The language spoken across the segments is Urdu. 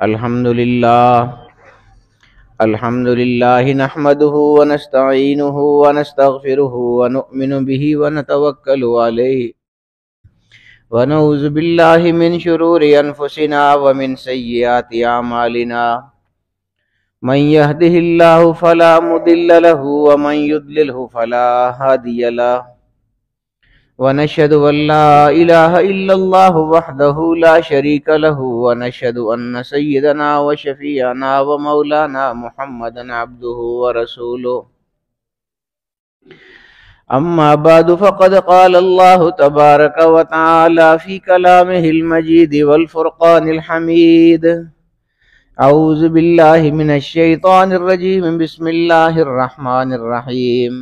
الحمد لله نحمده ونستعينه ونستغفره ونؤمن به ونتوكل عليه ونعوذ بالله من شرور أنفسنا ومن سيئات أعمالنا من يهده الله فلا مضل له ومن يضلله فلا هادي له ونشهد أن لا إله إلا الله وحده لا شريك له ونشهد أن سيدنا وشفيعنا ومولانا محمدا عبده ورسوله أما بعد فقد قال الله تبارك وتعالى في كلامه المجيد والفرقان الحميد أعوذ بالله من الشيطان الرجيم بسم الله الرحمن الرحيم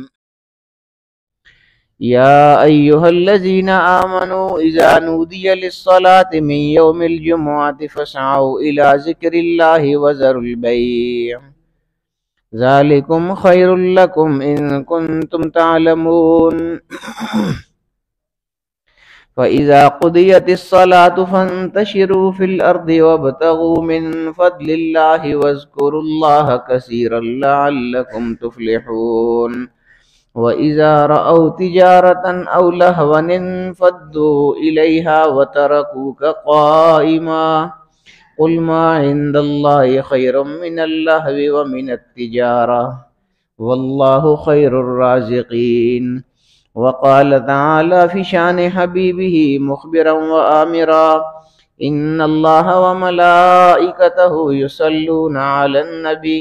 يا أيها الذين آمنوا إذا نودي للصلاة من يوم الجمعة فاسعوا إلى ذكر الله وذروا البيع ذلكم خير لكم إن كنتم تعلمون فإذا قضيت الصلاة فانتشروا في الأرض وابتغوا من فضل الله واذكروا الله كثيرا لعلكم تفلحون وَإِذَا رَأَوْا تِجَارَةً أَوْ لَهْوًا انفَضُّوا إِلَيْهَا وَتَرَكُوكَ قَائِمًا قُلْ مَا عِندَ اللَّهِ خَيْرٌ مِّنَ اللَّهْوِ وَمِنَ التِّجَارَةِ وَاللَّهُ خَيْرُ الرَّازِقِينَ وقال تعالى في شان حبيبه مخبرا وآمرا إن الله وملائكته يصلون على النبي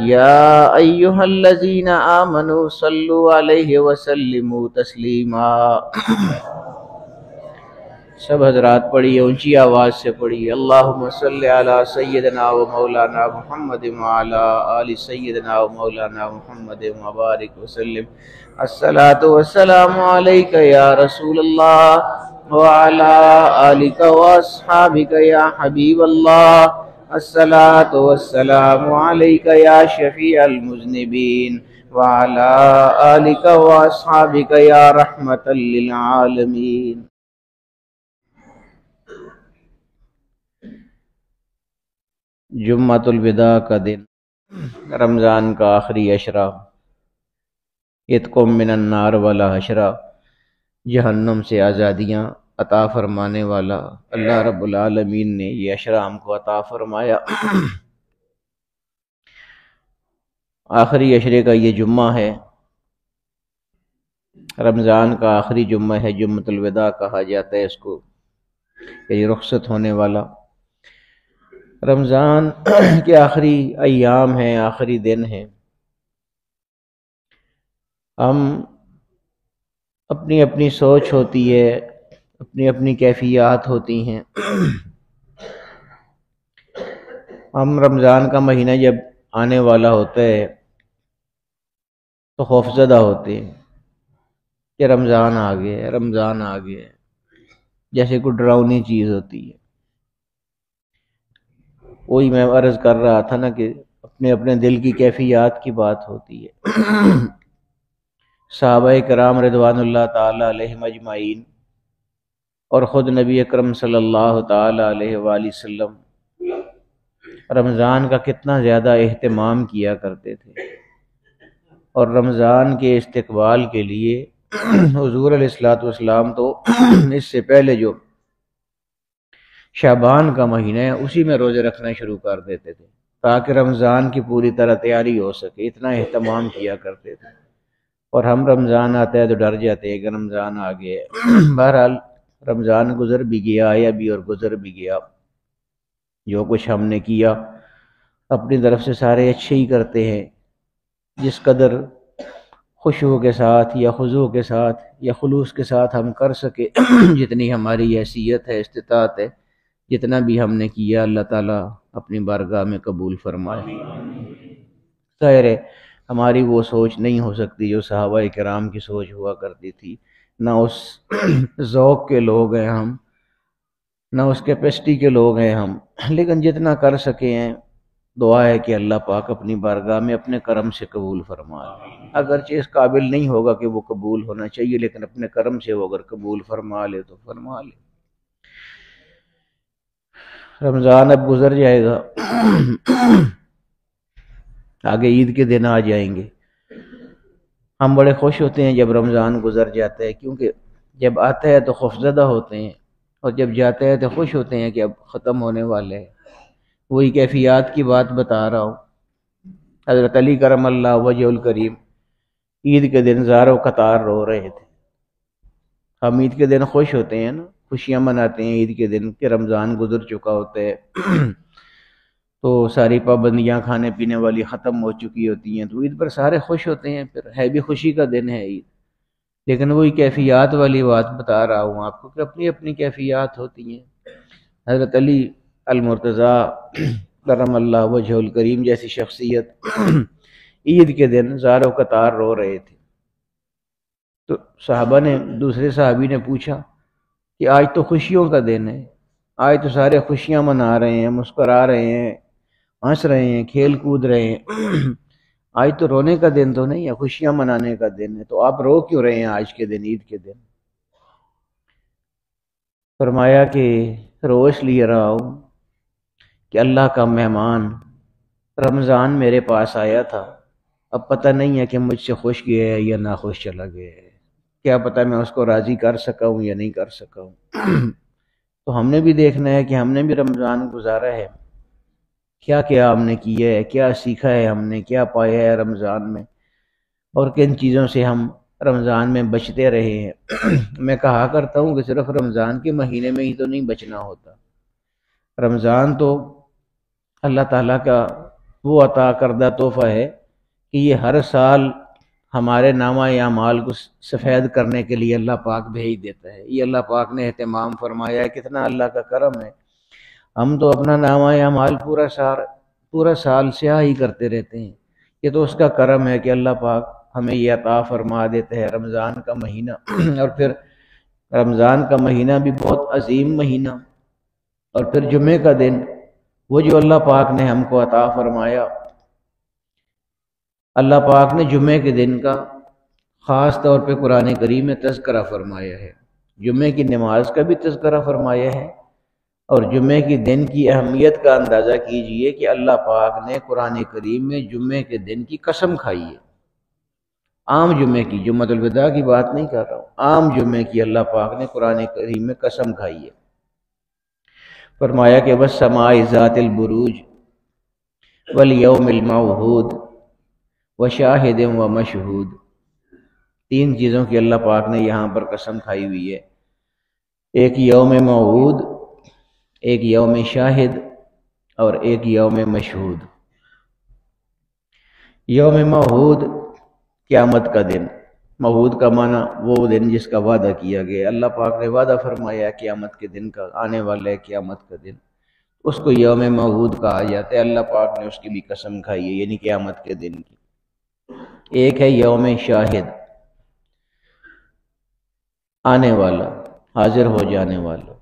يا أيها الذين آمنوا صلوا عليه وسلموا تسلیما۔ سب حضرات پڑھیے، اونچی آواز سے پڑھیے، اللہم صلی علی سیدنا و مولانا محمد وعلی آل سیدنا و مولانا محمد مبارک وسلم۔ الصلاة والسلام علیک یا رسول اللہ وعلی آلک واصحابک یا حبیب اللہ۔ الصلاة والسلام علیک یا شفیع المذنبین وعلی آلک واصحابک یا رحمتا للعالمین۔ جمعۃ الوداع کا دن، رمضان کا آخری عشرہ، عتقم من النار والا عشرہ، جہنم سے آزادیاں عطا فرمانے والا اللہ رب العالمین نے یہ عشرہ ہم کو عطا فرمایا۔ آخری عشرے کا یہ جمعہ ہے، رمضان کا آخری جمعہ ہے، جمعۃ الوداع کہا جاتا ہے اس کو، یہ رخصت ہونے والا۔ رمضان کے آخری ایام ہیں، آخری دن ہیں، ہم اپنی اپنی سوچ ہوتی ہے، اپنی اپنی کیفیات ہوتی ہیں۔ ہم رمضان کا مہینہ جب آنے والا ہوتا ہے تو خوفزدہ ہوتے ہیں کہ رمضان آ گیا، رمضان آ گیا، جیسے کوئی ڈراؤنی چیز ہوتی ہے۔ وہی میں عرض کر رہا تھا نا کہ اپنے اپنے دل کی کیفیات کی بات ہوتی ہے۔ صحابہ کرام رضوان اللہ تعالی علیہم اجمعین اور خود نبی اکرم صلی اللہ تعالی علیہ وآلہ وسلم رمضان کا کتنا زیادہ اہتمام کیا کرتے تھے، اور رمضان کے استقبال کے لیے حضور علیہ الصلوۃ والسلام تو اس سے پہلے جو شعبان کا مہینہ ہے اسی میں روزے رکھنا شروع کر دیتے تھے تاکہ رمضان کی پوری طرح تیاری ہو سکے، اتنا اہتمام کیا کرتے تھے۔ اور ہم رمضان آتا ہے تو ڈر جاتے ہیں کہ رمضان آ گیا۔ بہرحال رمضان گزر بھی گیا، آیا بھی اور گزر بھی گیا۔ جو کچھ ہم نے کیا اپنی طرف سے سارے اچھے ہی کرتے ہیں، جس قدر خشوع کے ساتھ یا خضوع کے ساتھ یا خلوص کے ساتھ ہم کر سکے، جتنی ہماری حیثیت ہے، استطاعت ہے، جتنا بھی ہم نے کیا اللہ تعالیٰ اپنی بارگاہ میں قبول فرمائے۔ ظاہر ہے ہماری وہ سوچ نہیں ہو سکتی جو صحابہ کرام کی سوچ ہوا کرتی تھی، نہ اس ذوق کے لوگ ہیں ہم، نہ اس کیپیسٹی کے لوگ ہیں ہم، لیکن جتنا کر سکے ہیں دعا ہے کہ اللہ پاک اپنی بارگاہ میں اپنے کرم سے قبول فرمائے۔ اگرچہ اس قابل نہیں ہوگا کہ وہ قبول ہونا چاہیے، لیکن اپنے کرم سے وہ اگر قبول فرما لے تو فرما لے۔ رمضان اب گزر جائے گا، آگے عید کے دن آ جائیں گے۔ ہم بڑے خوش ہوتے ہیں جب رمضان گزر جاتا ہے، کیونکہ جب آتا ہے تو خوفزدہ ہوتے ہیں، اور جب جاتا ہے تو خوش ہوتے ہیں کہ اب ختم ہونے والے ہیں۔ وہی کیفیات کی بات بتا رہا ہوں۔ حضرت علی کرم اللہ وجہ الکریم عید کے دن زاروں قطار رو رہے تھے۔ ہم عید کے دن خوش ہوتے ہیں نا، خوشیاں مناتے ہیں عید کے دن کہ رمضان گزر چکا ہوتا ہے، تو ساری پابندیاں کھانے پینے والی ختم ہو چکی ہوتی ہیں، تو عید پر سارے خوش ہوتے ہیں، پھر ہے بھی خوشی کا دن ہے عید۔ لیکن وہی کیفیات والی بات بتا رہا ہوں آپ کو کہ اپنی اپنی کیفیات ہوتی ہیں۔ حضرت علی المرتضیٰ کرم اللہ وجہ الکریم جیسی شخصیت عید کے دن زاروں قطار رو رہے تھے، تو صحابہ نے، دوسرے صحابی نے پوچھا کہ آج تو خوشیوں کا دن ہے، آج تو سارے خوشیاں منا رہے ہیں، مسکرا رہے ہیں، ہنس رہے ہیں، کھیل کود رہے ہیں، آج تو رونے کا دن تو نہیں ہے، خوشیاں منانے کا دن ہے، تو آپ رو کیوں رہے ہیں آج کے دن، عید کے دن؟ فرمایا کہ رو اس لیے رہا ہوں کہ اللہ کا مہمان رمضان میرے پاس آیا تھا، اب پتہ نہیں ہے کہ مجھ سے خوش گیا ہے یا ناخوش چلا گیا ہے، کیا پتہ میں اس کو راضی کر سکا ہوں یا نہیں کر سکا ہوں۔ تو ہم نے بھی دیکھنا ہے کہ ہم نے بھی رمضان گزارا ہے، کیا کیا ہم نے کیا ہے، کیا سیکھا ہے ہم نے، کیا پایا ہے رمضان میں، اور کن چیزوں سے ہم رمضان میں بچتے رہے ہیں۔ میں کہا کرتا ہوں کہ صرف رمضان کے مہینے میں ہی تو نہیں بچنا ہوتا، رمضان تو اللہ تعالیٰ کا وہ عطا کردہ تحفہ ہے کہ یہ ہر سال ہمارے نامہ اعمال کو سفید کرنے کے لیے اللہ پاک بھیج دیتا ہے۔ یہ اللہ پاک نے اہتمام فرمایا ہے، کتنا اللہ کا کرم ہے۔ ہم تو اپنا نامہ اعمال پورا سال سیاہ ہی کرتے رہتے ہیں، یہ تو اس کا کرم ہے کہ اللہ پاک ہمیں یہ عطا فرما دیتا ہے رمضان کا مہینہ۔ اور پھر رمضان کا مہینہ بھی بہت عظیم مہینہ، اور پھر جمعے کا دن وہ جو اللہ پاک نے ہم کو عطا فرمایا، اللہ پاک نے جمعے کے دن کا خاص طور پہ قرآن کریم میں تذکرہ فرمایا ہے، جمعے کی نماز کا بھی تذکرہ فرمایا ہے، اور جمعے کے دن کی اہمیت کا اندازہ کیجئے کہ اللہ پاک نے قرآن کریم میں جمعے کے دن کی قسم کھائی ہے۔ عام جمعے کی، جمعۃ الوداع کی بات نہیں کر رہا ہوں، عام جمعے کی اللہ پاک نے قرآن کریم میں قسم کھائی ہے۔ فرمایا کہ والسماء ذات البروج والیوم الموعود وشاہد ومشہود، تین چیزوں کی اللہ پاک نے یہاں پر قسم کھائی ہوئی ہے، ایک یوم موعود، ایک یوم شاہد، اور ایک یوم مشہود۔ یوم موعود قیامت کا دن، موعود کا معنی وہ دن جس کا وعدہ کیا گیا، اللہ پاک نے وعدہ فرمایا قیامت کے دن کا، آنے والا ہے قیامت کا دن، اس کو یوم موعود کہا جاتا ہے، اللہ پاک نے اس کی بھی قسم کھائی ہے، یعنی قیامت کے دن کی۔ ایک ہے یوم شاہد، آنے والا، حاضر ہو جانے والا،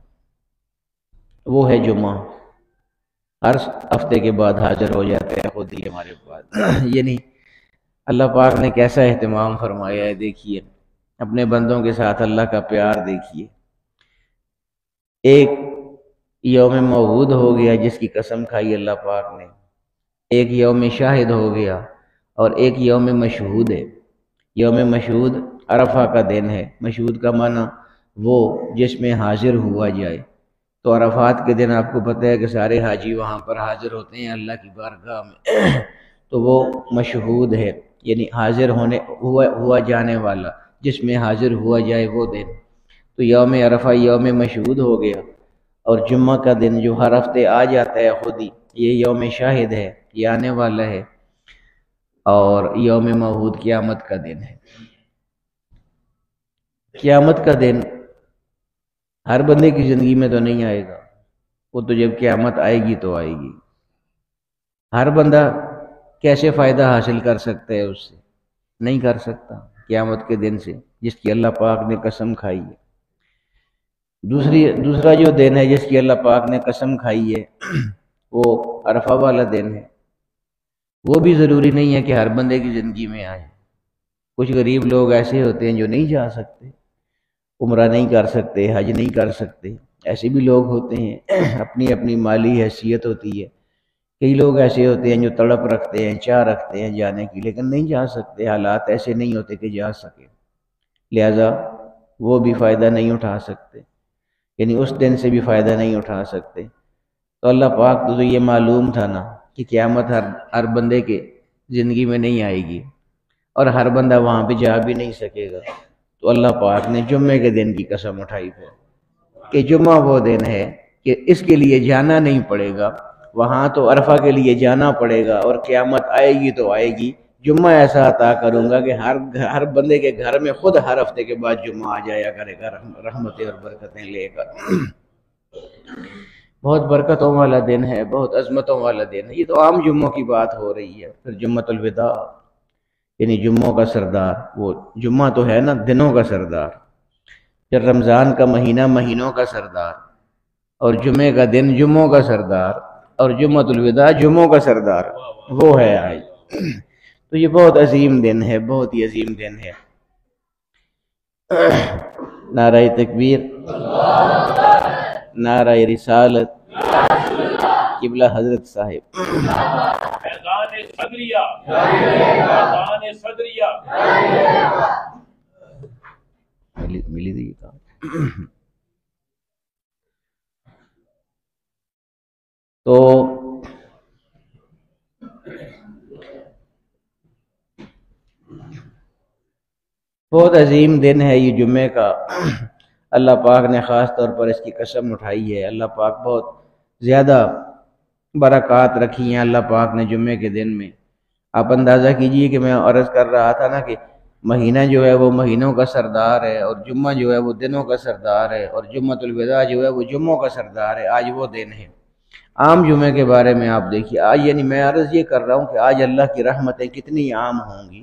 وہ ہے جمعہ، ہر ہفتے کے بعد حاضر ہو جاتے ہیں خود ہی ہمارے پاس۔ یعنی اللہ پاک نے کیسا اہتمام فرمایا ہے، دیکھیے اپنے بندوں کے ساتھ اللہ کا پیار دیکھیے۔ ایک یوم موعود ہو گیا جس کی قسم کھائی اللہ پاک نے، ایک یوم شاہد ہو گیا، اور ایک یوم مشہود ہے۔ یوم مشہود عرفہ کا دن ہے، مشہود کا معنی وہ جس میں حاضر ہوا جائے، تو عرفات کے دن آپ کو پتہ ہے کہ سارے حاجی وہاں پر حاضر ہوتے ہیں اللہ کی بارگاہ میں، تو وہ مشہود ہے، یعنی حاضر ہوا جانے والا، جس میں حاضر ہوا جائے وہ دن۔ تو یوم عرفہ یوم مشہود ہو گیا، اور جمعہ کا دن جو ہر ہفتے آ جاتا ہے خود ہی، یہ یوم شاہد ہے، یہ آنے والا ہے، اور یوم موعود قیامت کا دن ہے۔ قیامت کا دن ہر بندے کی زندگی میں تو نہیں آئے گا، وہ تو جب قیامت آئے گی تو آئے گی۔ ہر بندہ کیسے فائدہ حاصل کر سکتا ہے اس سے؟ نہیں کر سکتا قیامت کے دن سے، جس کی اللہ پاک نے قسم کھائی ہے۔ دوسرا جو دن ہے جس کی اللہ پاک نے قسم کھائی ہے، وہ عرفہ والا دن ہے۔ وہ بھی ضروری نہیں ہے کہ ہر بندے کی زندگی میں آئے، کچھ غریب لوگ ایسے ہوتے ہیں جو نہیں جا سکتے، عمرہ نہیں کر سکتے، حج نہیں کر سکتے، ایسے بھی لوگ ہوتے ہیں، اپنی اپنی مالی حیثیت ہوتی ہے، کئی لوگ ایسے ہوتے ہیں جو تڑپ رکھتے ہیں، چاہ رکھتے ہیں جانے کی، لیکن نہیں جا سکتے، حالات ایسے نہیں ہوتے کہ جا سکے، لہذا وہ بھی فائدہ نہیں اٹھا سکتے، یعنی اس دن سے بھی فائدہ نہیں اٹھا سکتے۔ تو اللہ پاک تو یہ معلوم تھا نا کہ قیامت ہر بندے کے زندگی میں نہیں آئے گی، اور ہر بندہ وہاں پہ جا بھی نہیں سکے گا، تو اللہ پاک نے جمعے کے دن کی قسم اٹھائی ہے کہ جمعہ وہ دن ہے کہ اس کے لیے جانا نہیں پڑے گا، وہاں تو عرفہ کے لیے جانا پڑے گا، اور قیامت آئے گی تو آئے گی۔ جمعہ ایسا عطا کروں گا کہ ہر بندے کے گھر میں خود ہر ہفتے کے بعد جمعہ آ جایا کرے گا رحمتیں اور برکتیں لے کر۔ بہت برکتوں والا دن ہے، بہت عظمتوں والا دن ہے۔ یہ تو عام جمعوں کی بات ہو رہی ہے۔ پھر جمعۃ الوداع یعنی جمعوں کا سردار، وہ جمعہ تو ہے نا دنوں کا سردار، پھر رمضان کا مہینہ مہینوں کا سردار، اور جمعے کا دن جمعوں کا سردار، اور جمعۃ الوداع جمعوں کا سردار، وہ ہے آج۔ تو یہ بہت عظیم دن ہے، بہت ہی عظیم دن ہے۔ نعرہ تکبیر، نعرہ رسالت، قبلہ حضرت صاحب، ملی دی کام۔ تو بہت عظیم دن ہے یہ جمعے کا، اللہ پاک نے خاص طور پر اس کی قسم اٹھائی ہے۔ اللہ پاک بہت زیادہ برکات رکھی ہیں اللہ پاک نے جمعے کے دن میں۔ آپ اندازہ کیجئے کہ میں عرض کر رہا تھا نا کہ مہینہ جو ہے وہ مہینوں کا سردار ہے، اور جمعہ جو ہے وہ دنوں کا سردار ہے، اور جمعۃ الوداع جو ہے وہ جمعوں کا سردار ہے۔ آج وہ دن ہے۔ عام جمعے کے بارے میں آپ دیکھیے، آج یعنی میں عرض یہ کر رہا ہوں کہ آج اللہ کی رحمتیں کتنی عام ہوں گی۔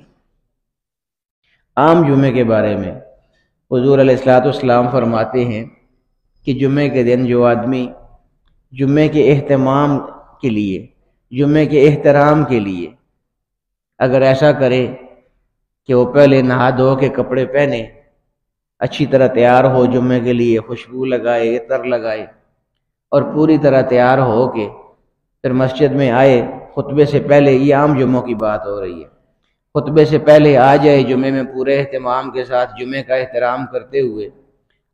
عام جمعے کے بارے میں حضور علیہ السلام فرماتے ہیں کہ جمعے کے دن جو آدمی جمعے کے اہتمام کے لیے، جمعے کے احترام کے لیے اگر ایسا کرے کہ وہ پہلے نہا دھو کے کپڑے پہنے، اچھی طرح تیار ہو جمعے کے لیے، خوشبو لگائے، عطر لگائے، اور پوری طرح تیار ہو کے پھر مسجد میں آئے خطبے سے پہلے، یہ عام جمعوں کی بات ہو رہی ہے، خطبے سے پہلے آ جائے جمعے میں پورے اہتمام کے ساتھ جمعے کا احترام کرتے ہوئے،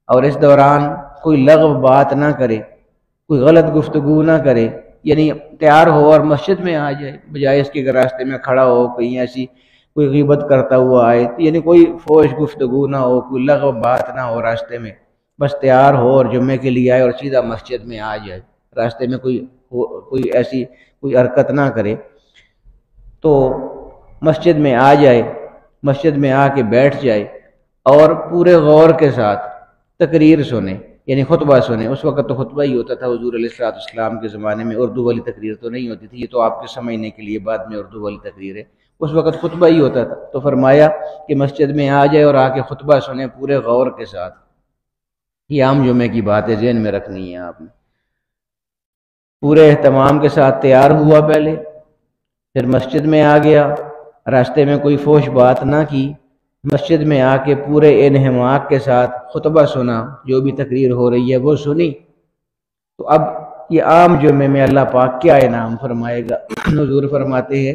اور اس دوران کوئی لغو بات نہ کرے، کوئی غلط گفتگو نہ کرے، یعنی تیار ہو اور مسجد میں آ جائے، بجائے اس کے راستے میں کھڑا ہو، کہیں ایسی کوئی غیبت کرتا ہوا آئے، یعنی کوئی فوش گفتگو نہ ہو، کوئی لغو بات نہ ہو راستے میں، بس تیار ہو اور جمعے کے لیے آئے اور سیدھا مسجد میں آ جائے، راستے میں کوئی ایسی کوئی حرکت نہ کرے۔ تو مسجد میں آ جائے، مسجد میں آ کے بیٹھ جائے اور پورے غور کے ساتھ تقریر سنے، یعنی خطبہ سنے۔ اس وقت تو خطبہ ہی ہوتا تھا حضور علیہ السلام کے زمانے میں، اردو والی تقریر تو نہیں ہوتی تھی، یہ تو آپ کے سمجھنے کے لیے بعد میں اردو والی تقریر ہے، اس وقت خطبہ ہی ہوتا تھا۔ تو فرمایا کہ مسجد میں آ جائے اور آ کے خطبہ سنے پورے غور کے ساتھ۔ یہ عام جمعے کی بات ہے، ذہن میں رکھنی ہے آپ نے۔ پورے اہتمام کے ساتھ تیار ہوا پہلے، پھر مسجد میں آ گیا، راستے میں کوئی فوش بات نہ کی، مسجد میں آ کے پورے انہماک کے ساتھ خطبہ سنا، جو بھی تقریر ہو رہی ہے وہ سنی۔ تو اب یہ عام جمعے میں اللہ پاک کیا انعام فرمائے گا؟ حضور فرماتے ہیں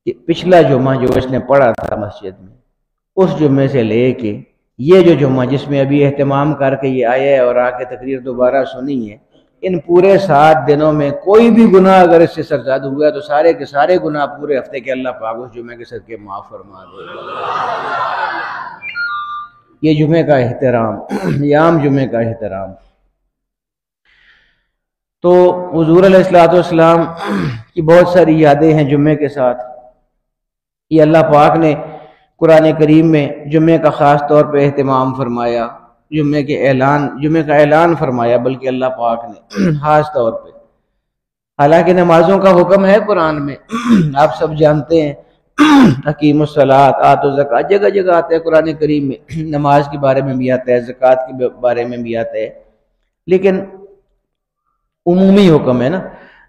کہ پچھلا جمعہ جو اس نے پڑھا تھا مسجد میں، اس جمعے سے لے کے یہ جو جمعہ جس میں ابھی اہتمام کر کے یہ آیا ہے اور آ کے تقریر دوبارہ سنی ہے، ان پورے 7 دنوں میں کوئی بھی گناہ اگر اس سے سرزاد ہوا ہے تو سارے کے سارے گناہ پورے ہفتے کے اللہ پاک اس جمعے کے صدقے معاف فرما دے گا۔ یہ جمعے کا احترام، یہ عام جمعے کا احترام۔ تو حضور علیہ السلام کی بہت ساری یادیں ہیں جمعے کے ساتھ۔ یہ اللہ پاک نے قرآن کریم میں جمعے کا خاص طور پہ اہتمام فرمایا، جمعے کا اعلان فرمایا، بلکہ اللہ پاک نے خاص طور پہ۔ حالانکہ نمازوں کا حکم ہے قرآن میں، آپ سب جانتے ہیں، اقیموا الصلاۃ آتوا الزکوٰۃ، جگہ جگہ آتا ہے قرآن کریم میں، نماز کے بارے میں بھی آتا ہے، زکوٰۃ کے بارے میں بھی آتا ہے، لیکن عمومی حکم ہے نا،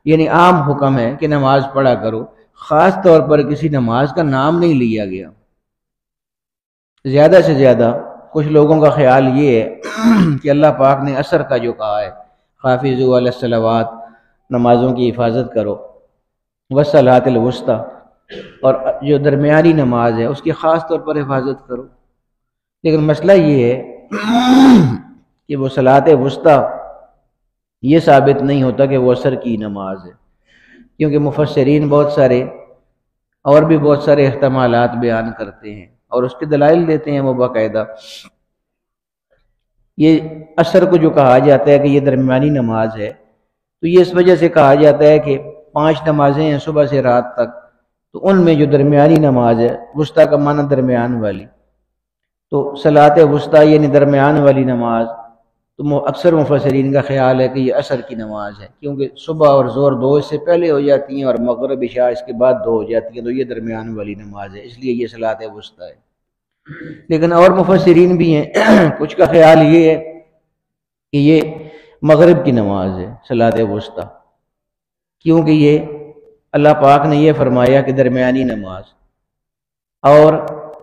یعنی عام حکم ہے کہ نماز پڑھا کرو، خاص طور پر کسی نماز کا نام نہیں لیا گیا۔ زیادہ سے زیادہ کچھ لوگوں کا خیال یہ ہے کہ اللہ پاک نے عصر کا جو کہا ہے حافظوا علی الصلوات، نمازوں کی حفاظت کرو، والصلاۃ الوسطیٰ، اور جو درمیانی نماز ہے اس کی خاص طور پر حفاظت کرو۔ لیکن مسئلہ یہ ہے کہ وہ صلاۃ وسطیٰ یہ ثابت نہیں ہوتا کہ وہ عصر کی نماز ہے، کیونکہ مفسرین بہت سارے اور بھی بہت سارے احتمالات بیان کرتے ہیں اور اس کے دلائل دیتے ہیں وہ باقاعدہ۔ یہ عصر کو جو کہا جاتا ہے کہ یہ درمیانی نماز ہے، تو یہ اس وجہ سے کہا جاتا ہے کہ 5 نمازیں ہیں صبح سے رات تک، تو ان میں جو درمیانی نماز ہے، وسطیٰ کا معنی درمیان والی، تو صلاۃ وسطیٰ یعنی درمیان والی نماز، تو اکثر مفسرین کا خیال ہے کہ یہ عصر کی نماز ہے، کیونکہ صبح اور ظہر 2 اس سے پہلے ہو جاتی ہیں اور مغرب عشاء اس کے بعد 2 ہو جاتی ہیں، تو یہ درمیان والی نماز ہے، اس لیے یہ صلاۃ وسطیٰ ہے۔ لیکن اور مفسرین بھی ہیں، کچھ کا خیال یہ ہے کہ یہ مغرب کی نماز ہے صلاۃ وسطیٰ، کیونکہ یہ اللہ پاک نے یہ فرمایا کہ درمیانی نماز، اور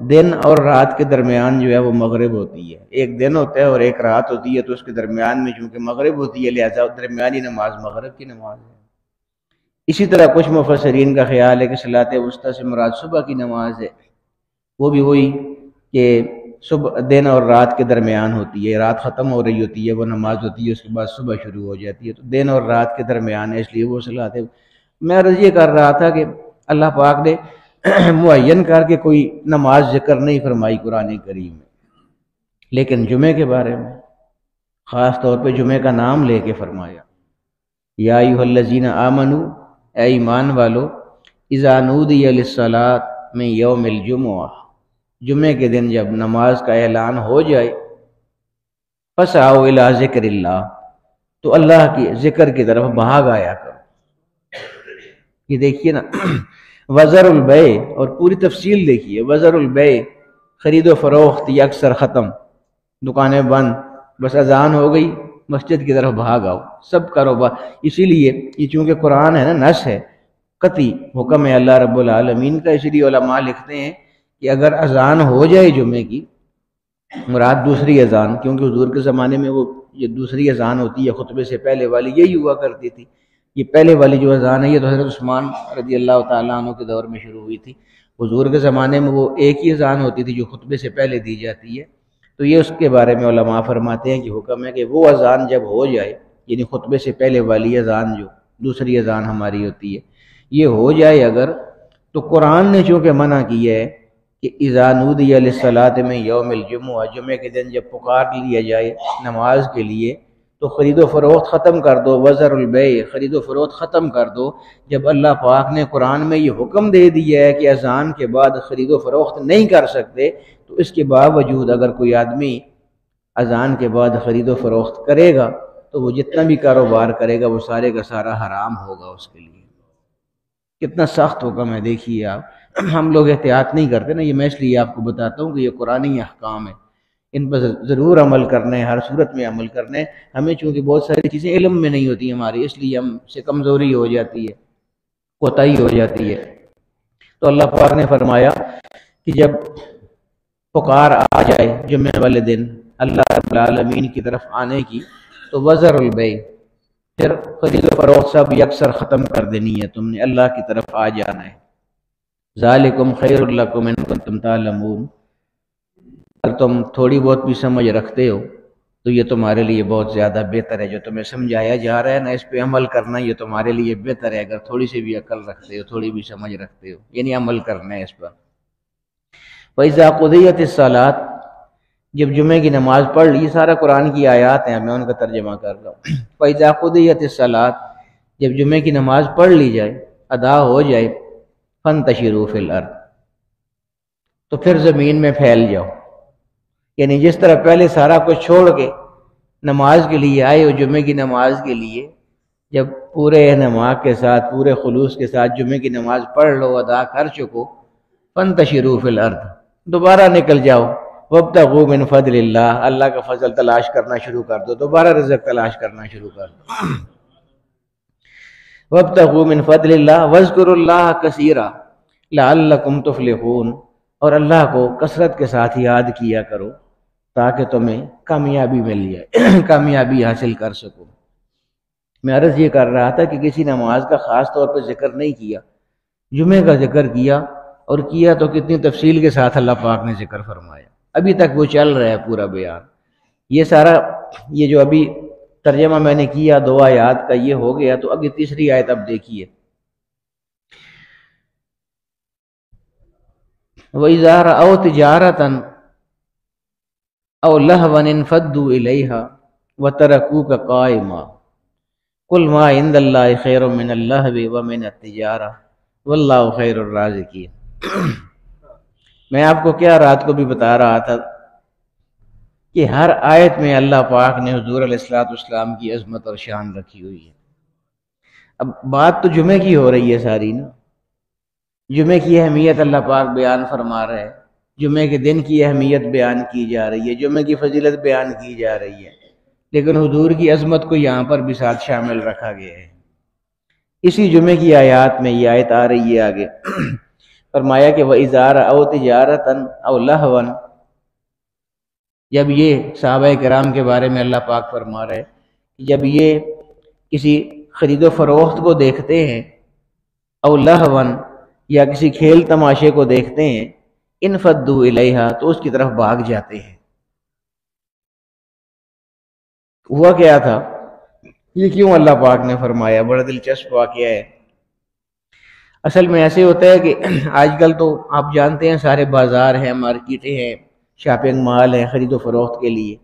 دن اور رات کے درمیان جو ہے وہ مغرب ہوتی ہے، ایک دن ہوتا ہے اور ایک رات ہوتی ہے، تو اس کے درمیان میں چونکہ مغرب ہوتی ہے لہذا درمیانی نماز مغرب کی نماز ہے۔ اسی طرح کچھ مفسرین کا خیال ہے کہ صلاۃ وسطیٰ سے مراد صبح کی نماز ہے، وہ بھی وہی کہ صبح دن اور رات کے درمیان ہوتی ہے، رات ختم ہو رہی ہوتی ہے وہ نماز ہوتی ہے، اس کے بعد صبح شروع ہو جاتی ہے، تو دن اور رات کے درمیان ہے، اس لیے وہ صلاۃ۔ میں عرض یہ کر رہا تھا کہ اللہ پاک نے معین کر کے کوئی نماز ذکر نہیں فرمائی قرآن کریم میں، لیکن جمعے کے بارے میں خاص طور پہ جمعے کا نام لے کے فرمایا، یا ایھا الذین آمنوا، اے ایمان والو، اذا نودی للصلاۃ من یوم الجمعہ، جمعے کے دن جب نماز کا اعلان ہو جائے، فسعوا الی ذکر اللہ، تو اللہ کی ذکر کی طرف بھاگ آیا کرو۔ یہ دیکھیے نا، وزر البیع، اور پوری تفصیل دیکھیے، وزر البیع، خرید و فروخت یہ اکثر ختم، دکانیں بند، بس اذان ہو گئی مسجد کی طرف بھاگ آؤ، سب کاروبار۔ اسی لیے یہ چونکہ قرآن ہے نا، نص ہے، قطعی حکم ہے اللہ رب العالمین کا، اسی لیے علماء لکھتے ہیں کہ اگر اذان ہو جائے جمعے کی، مراد دوسری اذان، کیونکہ حضور کے زمانے میں وہ یہ دوسری اذان ہوتی ہے خطبے سے پہلے والی، یہی ہوا کرتی تھی۔ یہ پہلے والی جو اذان ہے یہ تو حضرت عثمان رضی اللہ تعالیٰ عنہ کے دور میں شروع ہوئی تھی، حضور کے زمانے میں وہ ایک ہی اذان ہوتی تھی جو خطبے سے پہلے دی جاتی ہے۔ تو یہ اس کے بارے میں علماء فرماتے ہیں کہ حکم ہے کہ وہ اذان جب ہو جائے، یعنی خطبے سے پہلے والی اذان جو دوسری اذان ہماری ہوتی ہے، یہ ہو جائے اگر، تو قرآن نے چونکہ منع کیا ہے کہ اذا نودی للصلاۃ من یوم الجمعہ، جمعے کے دن جب پکار لیا جائے نماز کے لیے تو خرید و فروخت ختم کر دو، وزر البیع، خرید و فروخت ختم کر دو۔ جب اللہ پاک نے قرآن میں یہ حکم دے دیا ہے کہ اذان کے بعد خرید و فروخت نہیں کر سکتے، تو اس کے باوجود اگر کوئی آدمی اذان کے بعد خرید و فروخت کرے گا تو وہ جتنا بھی کاروبار کرے گا وہ سارے کا سارا حرام ہوگا اس کے لیے۔ کتنا سخت حکم ہے، دیکھیے آپ، ہم لوگ احتیاط نہیں کرتے نا، یہ میں اس لیے آپ کو بتاتا ہوں کہ یہ قرآنی احکام ہے، ان پر ضرور عمل کرنا ہے، ہر صورت میں عمل کرنا ہے۔ ہمیں چونکہ بہت ساری چیزیں علم میں نہیں ہوتی ہماری، اس لیے ہم سے کمزوری ہو جاتی ہے، کوتاہی ہو جاتی ہے۔ تو اللہ پاک نے فرمایا کہ جب پکار آ جائے جمعے والے دن اللہ رب العالمین کی طرف آنے کی، تو وزر البیع، پھر خرید و فروخت سب یکسر ختم کر دینی ہے، تم نے اللہ کی طرف آ جانا ہے۔ ذالکم خیر لکم ان کنتم تعلمون، اگر تم تھوڑی بہت بھی سمجھ رکھتے ہو تو یہ تمہارے لیے بہت زیادہ بہتر ہے، جو تمہیں سمجھایا جا رہا ہے نا اس پہ عمل کرنا، یہ تمہارے لیے بہتر ہے اگر تھوڑی سی بھی عقل رکھتے ہو، تھوڑی بھی سمجھ رکھتے ہو، یعنی عمل کرنا ہے اس پر۔ وَإِذَا قُضِيَتِ الصَّلَاةُ، جب جمعے کی نماز پڑھ لی، یہ سارا قرآن کی آیات ہیں، میں ان کا ترجمہ کر رہا ہوں۔ وَإِذَا قُضِيَتِ الصَّلَاةُ، جب جمعے کی نماز پڑھ لی جائے، ادا ہو جائے، فَانتَشِرُوا فِي الْأَرْضِ، تو پھر زمین میں پھیل جاؤ، یعنی جس طرح پہلے سارا کچھ چھوڑ کے نماز کے لیے آئے ہو، جمعے کی نماز کے لیے، جب پورے اہتمام کے ساتھ، پورے خلوص کے ساتھ جمعے کی نماز پڑھ لو، ادا کر چکو، فَانتَشِرُوا فِي الْأَرْضِ، دوبارہ نکل جاؤ، وَابْتَغُوا مِنْ فَضْلِ اللَّهِ، اللہ کا فضل تلاش کرنا شروع کر دو، دوبارہ رزق تلاش کرنا شروع کر دو۔ وَابْتَغُوا مِنْ فَضْلِ اللَّهِ وَاذْكُرُوا اللَّهَ كَثِيرًا لَعَلَّكُمْ تُفْلِحُونَ، اور اللہ کو کثرت کے ساتھ یاد کیا کرو تاکہ تمہیں کامیابی مل جائے، کامیابی حاصل کر سکو۔ میں عرض یہ کر رہا تھا کہ کسی نماز کا خاص طور پہ ذکر نہیں کیا، جمعے کا ذکر کیا، اور کیا تو کتنی تفصیل کے ساتھ اللہ پاک نے ذکر فرمایا، ابھی تک وہ چل رہا ہے پورا بیان۔ یہ سارا یہ جو ابھی ترجمہ میں نے کیا 2 آیات کا یہ ہو گیا، تو اب یہ تیسری آیت اب دیکھیے۔ وَإِذَا رَأَوْا تِجَارَةً أَوْ لَهْوًا انفَضُّوا إِلَيْهَا وَتَرَكُوكَ قَائِمًا قُلْ مَا عِندَ اللَّهِ خَيْرٌ مِّنَ اللَّهْوِ وَمِنَ التِّجَارَةِ وَاللَّهُ خَيْرُ الرَّازِقِينَ۔ میں آپ کو کیا رات کو بھی بتا رہا تھا کہ ہر آیت میں اللہ پاک نے حضور علیہ الصلوۃ والسلام کی عظمت اور شان رکھی ہوئی ہے۔ اب بات تو جمعے کی ہو رہی ہے ساری نا، جمعے کی اہمیت اللہ پاک بیان فرما رہا ہے، جمعے کے دن کی اہمیت بیان کی جا رہی ہے، جمعے کی فضیلت بیان کی جا رہی ہے، لیکن حضور کی عظمت کو یہاں پر بھی ساتھ شامل رکھا گیا ہے۔ اسی جمعے کی آیات میں یہ آیت آ رہی ہے آگے، فرمایا کہ وَإِذَا رَأَوْا تِجَارَةً أَوْ لَهْوًا، جب یہ صحابہ کرام کے بارے میں اللہ پاک فرما رہے کہ جب یہ کسی خرید و فروخت کو دیکھتے ہیں، او لہون، یا کسی کھیل تماشے کو دیکھتے ہیں، انفضوا الیہا، تو اس کی طرف بھاگ جاتے ہیں۔ ہوا کیا تھا، یہ کیوں اللہ پاک نے فرمایا؟ بڑا دلچسپ واقعہ ہے۔ اصل میں ایسے ہوتا ہے کہ آج کل تو آپ جانتے ہیں سارے بازار ہیں، مارکیٹیں ہیں، شاپنگ مال ہیں خرید و فروخت کے لیے۔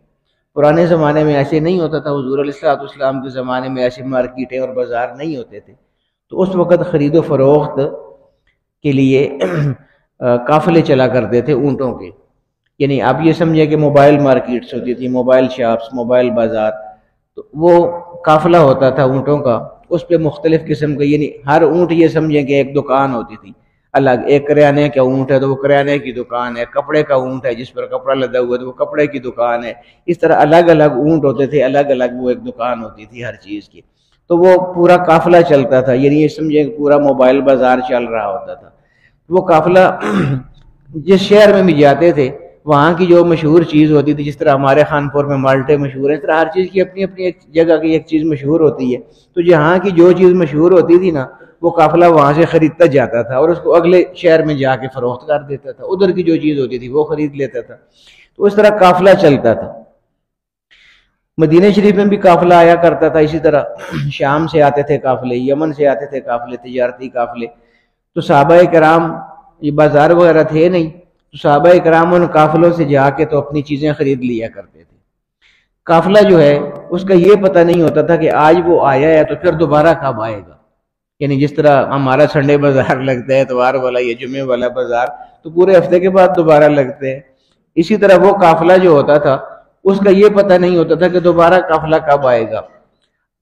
پرانے زمانے میں ایسے نہیں ہوتا تھا، حضور علیہ الصلوۃ والسلام کے زمانے میں ایسی مارکیٹیں اور بازار نہیں ہوتے تھے، تو اس وقت خرید و فروخت کے لیے قافلے چلا کرتے تھے اونٹوں کے، یعنی آپ یہ سمجھیں کہ موبائل مارکیٹس ہوتی تھی، موبائل شاپس، موبائل بازار، تو وہ قافلہ ہوتا تھا اونٹوں کا، اس پہ مختلف قسم کے، یعنی ہر اونٹ یہ سمجھیں کہ ایک دکان ہوتی تھی الگ، ایک کریانے کا اونٹ ہے تو وہ کریانے کی دکان ہے، کپڑے کا اونٹ ہے جس پر کپڑا لدا ہوا ہے تو وہ کپڑے کی دکان ہے، اس طرح الگ الگ اونٹ ہوتے تھے، الگ الگ وہ ایک دکان ہوتی تھی ہر چیز کی، تو وہ پورا قافلہ چلتا تھا، یعنی یہ سمجھیں کہ پورا موبائل بازار چل رہا ہوتا تھا۔ وہ قافلہ جس شہر میں بھی جاتے تھے وہاں کی جو مشہور چیز ہوتی تھی، جس طرح ہمارے خانپور میں مالٹے مشہور ہیں، اس طرح ہر چیز کی اپنی اپنی ایک جگہ کی ایک چیز مشہور ہوتی ہے، تو جہاں کی جو چیز مشہور ہوتی تھی نا وہ قافلہ وہاں سے خریدتا جاتا تھا اور اس کو اگلے شہر میں جا کے فروخت کر دیتا تھا، ادھر کی جو چیز ہوتی تھی وہ خرید لیتا تھا، تو اس طرح قافلہ چلتا تھا۔ مدینہ شریف میں بھی قافلہ آیا کرتا تھا، اسی طرح شام سے آتے تھے قافلے، یمن سے آتے تھے قافلے، تجارتی قافلے، تو صحابہ کرام، یہ بازار وغیرہ تھے نہیں، تو صحابہ کرام ان قافلوں سے جا کے تو اپنی چیزیں خرید لیا کرتے تھے۔ قافلہ جو ہے اس کا یہ پتہ نہیں ہوتا تھا کہ آج وہ آیا ہے تو پھر دوبارہ کب آئے گا، یعنی جس طرح ہمارا سنڈے بازار لگتا ہے، اتوار والا یا جمعے والا بازار، تو پورے ہفتے کے بعد دوبارہ لگتے ہیں، اسی طرح وہ قافلہ جو ہوتا تھا اس کا یہ پتہ نہیں ہوتا تھا کہ دوبارہ قافلہ کب آئے گا،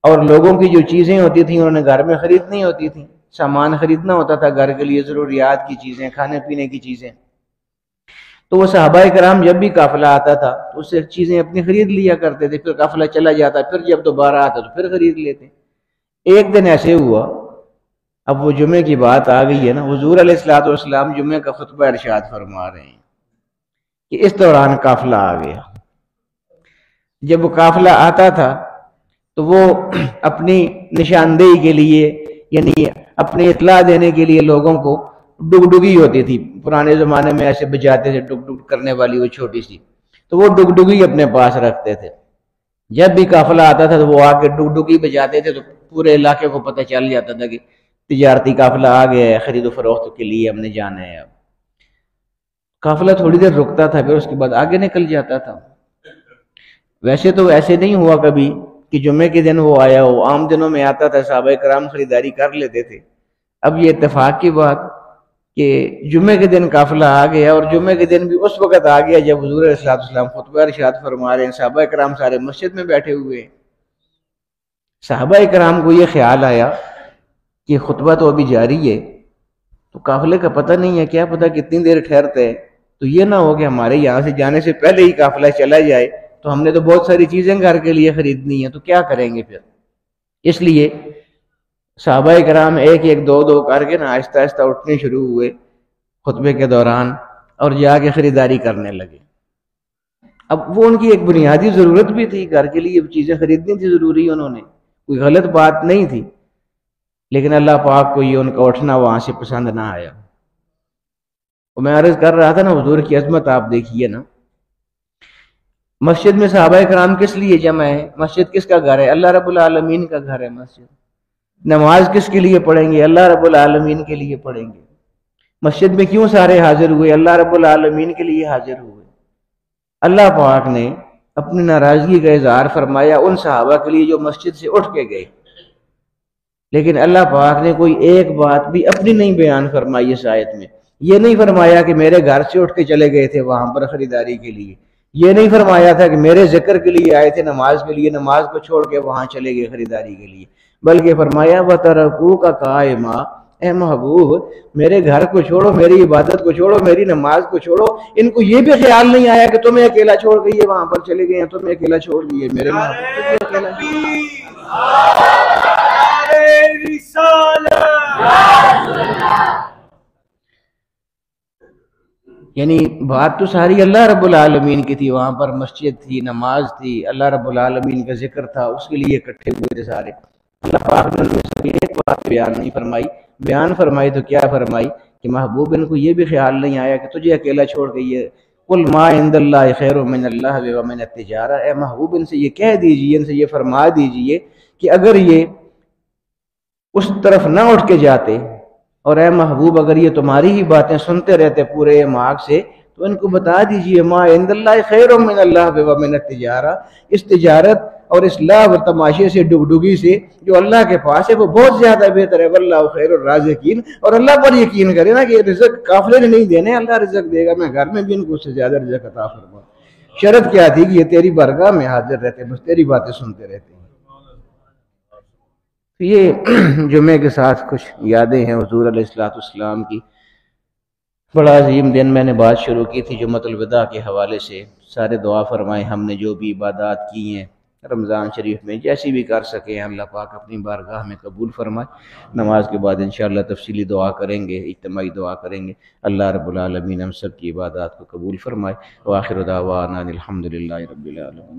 اور لوگوں کی جو چیزیں ہوتی تھیں انہوں نے گھر میں خریدنی ہوتی تھیں، سامان خریدنا ہوتا تھا گھر کے لیے، ضروریات کی چیزیں، کھانے پینے کی چیزیں، تو وہ صحابہ کرام جب بھی قافلہ آتا تھا تو اس سے چیزیں اپنی خرید لیا کرتے تھے، پھر قافلہ چلا جاتا، پھر جب دوبارہ آتا تو پھر خرید لیتے۔ ایک دن ایسے ہوا، اب وہ جمعے کی بات آ گئی ہے نا، حضور علیہ الصلوۃ والسلام جمعے کا خطبہ ارشاد فرما رہے ہیں کہ اس دوران قافلہ آ گیا۔ جب وہ قافلہ آتا تھا تو وہ اپنی نشاندہی کے لیے، یعنی اپنی اطلاع دینے کے لیے لوگوں کو ڈگڈگی ہوتی تھی، پرانے زمانے میں ایسے بجاتے تھے ڈگ ڈگ کرنے والی وہ چھوٹی سی، تو وہ ڈگڈگی اپنے پاس رکھتے تھے، جب بھی قافلہ آتا تھا تو وہ آ کے ڈگڈگی بجاتے تھے تو پورے علاقے کو پتہ چل جاتا تھا کہ تجارتی قافلہ آ گیا ہے، خرید و فروخت کے لیے ہم نے جانا ہے۔ اب قافلہ تھوڑی دیر رکتا تھا، پھر اس کے بعد آگے نکل جاتا تھا۔ ویسے تو ایسے نہیں ہوا کبھی کہ جمعے کے دن وہ آیا ہو، عام دنوں میں آتا تھا، صحابہ کرام خریداری کر لیتے تھے۔ اب یہ اتفاق کی بات کہ جمعے کے دن قافلہ آ گیا، اور جمعے کے دن بھی اس وقت آ گیا جب حضور علیہ السلام خطبہ ارشاد فرما رہے ہیں، صحابہ کرام سارے مسجد میں بیٹھے ہوئے ہیں۔ صحابہ کرام کو یہ خیال آیا کہ خطبہ تو ابھی جاری ہے، تو قافلے کا پتہ نہیں ہے، کیا پتہ کتنی دیر ٹھہرتے ہیں، تو یہ نہ ہو کہ ہمارے یہاں سے جانے سے پہلے ہی قافلہ چلا جائے، تو ہم نے تو بہت ساری چیزیں گھر کے لیے خریدنی ہیں، تو کیا کریں گے پھر۔ اس لیے صحابہ کرام ایک ایک دو دو کر کے نا آہستہ آہستہ اٹھنے شروع ہوئے خطبے کے دوران، اور جا کے خریداری کرنے لگے۔ اب وہ ان کی ایک بنیادی ضرورت بھی تھی، گھر کے لیے چیزیں خریدنی تھی ضروری، انہوں نے کوئی غلط بات نہیں تھی، لیکن اللہ پاک کو یہ ان کا اٹھنا وہاں سے پسند نہ آیا۔ اور میں عرض کر رہا تھا نا، حضور کی عظمت آپ دیکھیے نا، مسجد میں صحابہ کرام کس لیے جمع ہے؟ مسجد کس کا گھر ہے؟ اللہ رب العالمین کا گھر ہے مسجد۔ نماز کس کے لیے پڑھیں گے؟ اللہ رب العالمین کے لیے پڑھیں گے۔ مسجد میں کیوں سارے حاضر ہوئے؟ اللہ رب العالمین کے لیے حاضر ہوئے۔ اللہ پاک نے اپنی ناراضگی کا اظہار فرمایا ان صحابہ کے لیے جو مسجد سے اٹھ کے گئے، لیکن اللہ پاک نے کوئی ایک بات بھی اپنی نہیں بیان فرمائی اس آیت میں۔ یہ نہیں فرمایا کہ میرے گھر سے اٹھ کے چلے گئے تھے وہاں پر خریداری کے لیے، یہ نہیں فرمایا تھا کہ میرے ذکر کے لیے آئے تھے نماز کے لیے، نماز کو چھوڑ کے وہاں چلے گئے خریداری کے لیے، بلکہ فرمایا وَتَرَكُوكَ قَائِمًا، اے محبوب میرے گھر کو چھوڑو، میری عبادت کو چھوڑو، میری نماز کو چھوڑو۔ ان کو یہ بھی خیال نہیں آیا کہ تمہیں اکیلا چھوڑ کے یہ وہاں پر چلے گئے ہیں، تمہیں اکیلا چھوڑ دیے میرے محبوب۔ یعنی بات تو ساری اللہ رب العالمین کی تھی، وہاں پر مسجد تھی، نماز تھی، اللہ رب العالمین کا ذکر تھا، اس کے لیے اکٹھے ہوئے تھے سارے۔ اللہ پاک نے ایک بات بیان نہیں فرمائی، بیان فرمائی تو کیا فرمائی کہ محبوب ان کو یہ بھی خیال نہیں آیا کہ تجھے اکیلا چھوڑ کے یہ قُلْ مَا عِنْدَ اللَّهِ خَيْرٌ مِّنَ اللَّهِ وَمِنَ التِّجَارَةِ، اے محبوب ان سے یہ کہہ دیجئے، ان سے یہ فرما دیجئے کہ اگر یہ اس طرف نہ اٹھ کے جاتے، اور اے محبوب اگر یہ تمہاری ہی باتیں سنتے رہتے پورے ماغ سے، تو ان کو بتا دیجئے ما عند اللہ خیر من اللہ ومن التجارہ، اس تجارت اور اس لاو و تماشے سے، ڈگڈگی سے جو اللہ کے پاس ہے وہ بہت زیادہ بہتر ہے۔ واللہ خیر الرازقین، اور اللہ پر یقین کرے نا کہ رزق قافلے نے نہیں دینے، اللہ رزق دے گا، میں گھر میں بھی ان کو اس سے زیادہ رزق عطا فرما۔ شرط کیا تھی کہ یہ تیری بارگاہ میں حاضر رہتے، بس تیری باتیں سنتے رہتے ہیں۔ یہ جمعے کے ساتھ کچھ یادیں ہیں حضور علیہ السلام کی۔ بڑا عظیم دن، میں نے بات شروع کی تھی جمعۃ الوداع کے حوالے سے۔ سارے دعا فرمائیں، ہم نے جو بھی عبادات کی ہیں رمضان شریف میں جیسی بھی کر سکیں اللہ پاک اپنی بارگاہ میں قبول فرمائے۔ نماز کے بعد انشاءاللہ تفصیلی دعا کریں گے، اجتماعی دعا کریں گے۔ اللہ رب العالمین ہم سب کی عبادات کو قبول فرمائے۔ وآخر دعوانا الحمدللہ رب العالمین۔